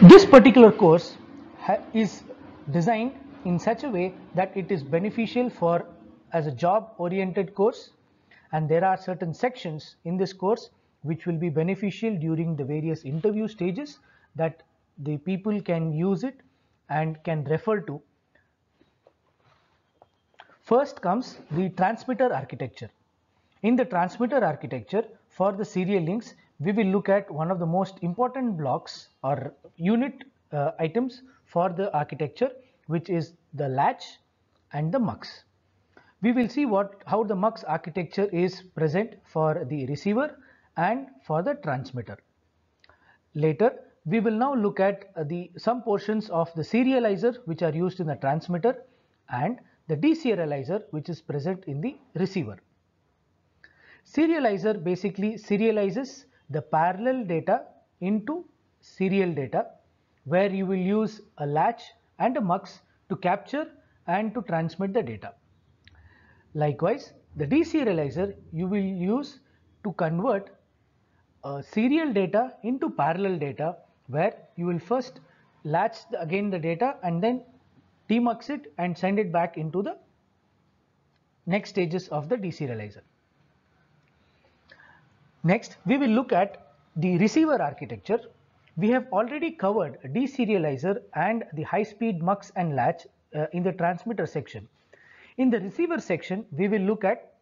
This particular course is designed in such a way that it is beneficial for as a job oriented course, and there are certain sections in this course which will be beneficial during the various interview stages that the people can use it and can refer to. First comes the transmitter architecture. In the transmitter architecture, for the serial links, we will look at one of the most important blocks or unit items for the architecture, which is the latch and the mux. We will see how the mux architecture is present for the receiver and for the transmitter. Later, we will now look at some portions of the serializer which are used in the transmitter and the deserializer which is present in the receiver. Serializer basically serializes the parallel data into serial data, where you will use a latch and a mux to capture and to transmit the data. Likewise, the deserializer you will use to convert serial data into parallel data, where you will first latch again the data and then demux it and send it back into the next stages of the deserializer. Next, we will look at the receiver architecture. We have already covered deserializer and the high-speed mux and latch in the transmitter section. In the receiver section, we will look at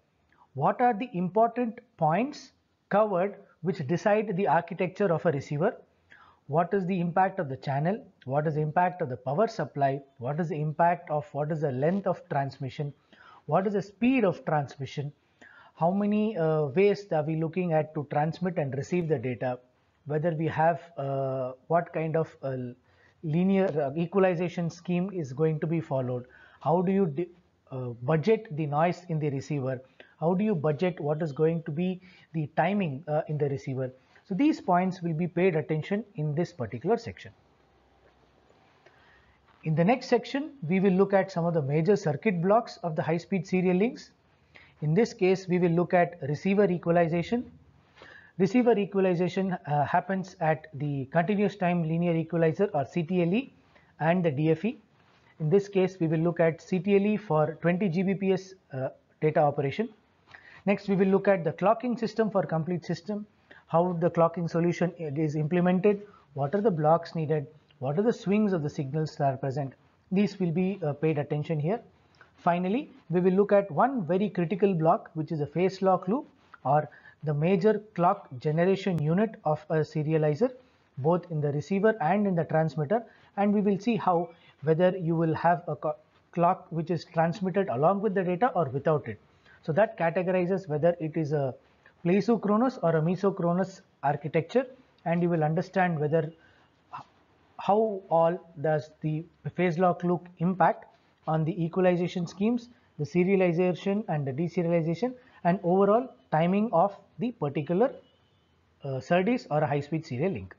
what are the important points covered which decide the architecture of a receiver. What is the impact of the channel? What is the impact of the power supply? What is the impact of what is the length of transmission? What is the speed of transmission? How many ways are we looking at to transmit and receive the data? Whether we have what kind of linear equalization scheme is going to be followed? How do you budget the noise in the receiver? How do you budget what is going to be the timing in the receiver? So these points will be paid attention in this particular section. In the next section, we will look at some of the major circuit blocks of the high-speed serial links. In this case, we will look at receiver equalization. Receiver equalization happens at the continuous time linear equalizer or CTLE and the DFE. In this case, we will look at CTLE for 20 Gbps data operation. Next, we will look at the clocking system for complete system, how the clocking solution is implemented, what are the blocks needed, what are the swings of the signals that are present. These will be paid attention here. Finally, we will look at one very critical block, which is a phase lock loop or the major clock generation unit of a serializer, both in the receiver and in the transmitter, and we will see how whether you will have a clock which is transmitted along with the data or without it. So that categorizes whether it is a pleisochronous or a mesochronous architecture, and you will understand whether how all does the phase lock loop impact on the equalization schemes, the serialization and the deserialization, and overall timing of the particular SerDes or a high-speed serial link.